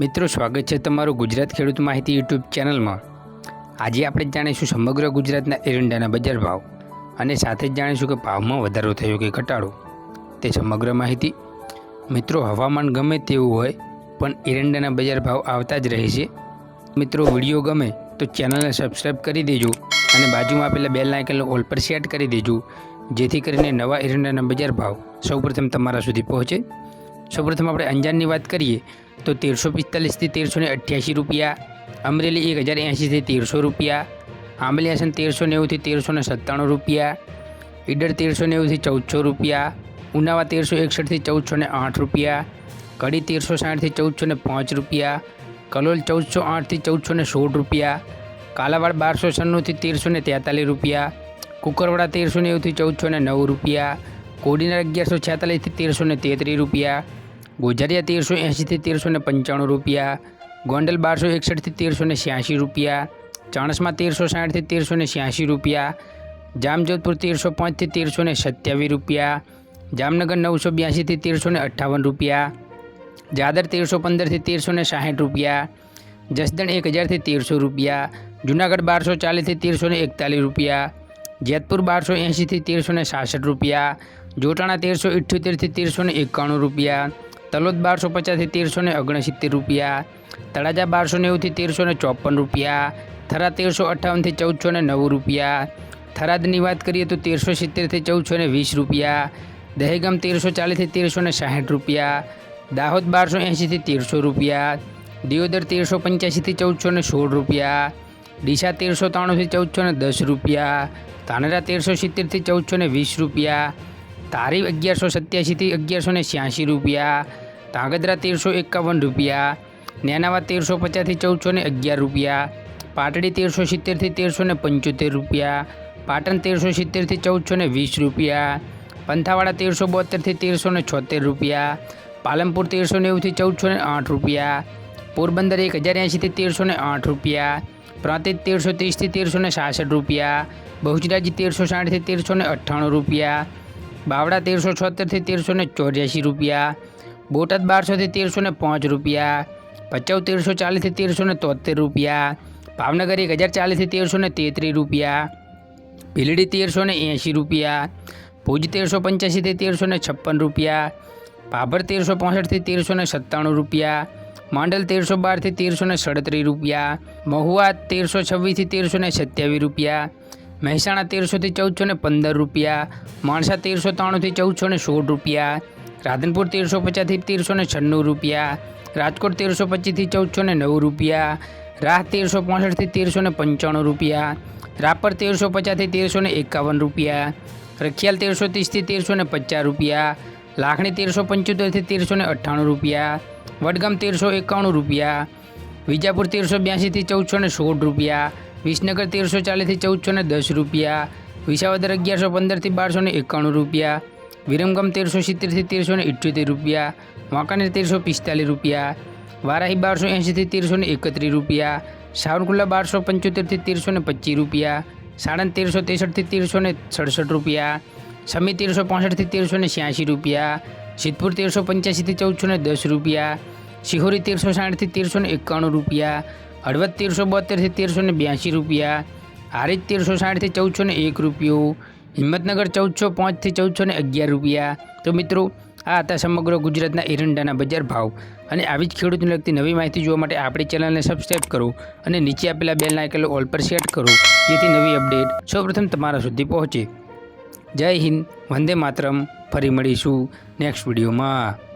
મિત્રો સ્વાગત છે તમારું ગુજરાત ખેડૂત માહિતી યુટ્યુબ ચેનલમાં। આજે આપણે જાણીશું સમગ્ર ગુજરાતના એરંડાના બજાર ભાવ અને સાથે જ જાણીશું કે ભાવમાં વધારો થયો કે ઘટાડો તે સમગ્ર માહિતી। મિત્રો હવામાન ગમે તેવું હોય પણ એરંડાના બજાર ભાવ આવતા જ રહે છે। મિત્રો વિડીયો ગમે તો ચેનલને સબસ્ક્રાઈબ કરી દેજો અને બાજુમાં આપેલા બેલ આઇકનને ઓલ પર સેટ કરી દેજો જેથી કરીને નવા એરંડાના બજાર ભાવ સૌપ્રથમ તમારા સુધી પહોંચે। સૌપ્રથમ આપણે અંજારની વાત કરીએ तो 1345 થી 1388 रुपया, अमरेली 1080 થી 1300 रुपया, आंबलियासन 1390 થી 1397 रुपया, ईडर 1390 થી 1400 रुपया, उनावा 1361 થી 1408 रुपया, कड़ी 1360 થી 1405 रुपया, कलोल 1408 થી 1416 रुपया, कालावाड़ 1296 થી 1343 रुपया, कुकरवाड़ा 1390 થી 1409 रुपया, कोडीनार 1146 થી 1333 रुपया, गोझरिया 1380 થી 1395 रुपया, गोंडल 1261 થી 1386 रुपया, चाणस्मा 1360 થી 1386 रुपया, जामजोधपुर 1305 થી 1327 रुपया, जामनगर 982 થી 1358 रुपया, जादर 1315 થી 1360 रुपया, जसदण 1000 થી 1300 रुपया, जूनागढ़ 1240 થી 1341 रुपया, जेतपुर 1280 થી 1366 रुपया, जोटाणा 1378 થી 1391 रुपया, तलोद 1250 થી 1369 रुपया, तळाजा 1290 થી 1354 रुपया, थरा 1358 થી 1409 रुपया, थरादनी बात करिए तो 1370 થી 1420 रुपया, दहेगाम 1340 થી 1360 रुपया, दाहोद 1280 થી 1300 रुपया, दियोदर 1385 થી 1416 रुपया, डीसा 1393 થી 1410 रुपया, धानेरा 1370 થી 1420 रुपया, तारीफ 1187 થી 1186 रुपया, धांगध्रा 1351 रुपया, नैनावा 1350 થી 1411 रुपया, पाटड़ी 1370 થી 1375 रुपया, पाटण 1370 થી 1420 रुपया, पंथावाड़ा 1372 થી 1376 रुपया, पालमपुर 1390 થી 1408 रुपया, पोरबंदर 1080 થી 1308 रुपया, प्रांतिज 1330 થી 1366 रुपया, बहुचराजी 1360 થી 1398 रुपया, बावड़ा 1376 થી 1384 रुपया, बोटाद 1200 થી 1305 रुपया, भचाऊ 1340 થી 1373 रुपया, भावनगर 1040 થી 1333 रुपया, भीलड़ी 1380 रुपया, भुज 1385 થી 1356 रुपया, भाभर 1365 થી 1397 रुपया, मांडल 1312 થી 1337 रुपया, महुआ 1326 થી 1327 रुपया, મહેસાણા 1300 થી 1415 रुपया, माणसा 1393 થી 1416 रुपया, राधनपुर 1350 થી 1396 रुपया, राजकोट 1325 થી 1409 रुपया, राह 1365 થી 1395 रुपया, रापर 1350 થી 1351 रुपया, रखियाल 1330 થી 1350 रुपया, लाखणी 1375 થી 1398 रुपया, वडगाम 1351 रुपया, विजापुर 1382 થી 1416 रुपया, विसनगर 1340 થી 1410 रुपया, विसावदर 1115 થી 1291 रुपया, विरमगाम 1370 થી 1378 रुपया, वांकानेर 1345 रुपया, वाराही 1280 થી 1331 रुपया, सावरकुंडला 1275 થી 1325 रुपया, साणंद 1363 થી 1367 रुपया, समी 1365 થી 1386 रुपया, सिद्धपुर 1385 થી 1410 रुपया, सिहोरी 1360 થી 1391 रुपया, हड़वद 1372 થી 1382 रुपया, हारीज 1360 થી 1401 रुपयो, हिम्मतनगर 1405 થી 1411 रुपया। तो मित्रों आ था समग्र गुजरातना एरंडाना बजार भाव અને આવી જ ખેડૂતને લગતી નવી માહિતી જોવા માટે આપણી ચેનલને સબસ્ક્રાઈબ કરો અને નીચે આપેલા બેલ આઇકન ઓલ પર સેટ કરો જેથી નવી અપડેટ સૌપ્રથમ તમારા સુધી પહોંચે। જય હિન્દ, વંદે માતરમ। ફરી મળીશું નેક્સ્ટ વિડીયોમાં।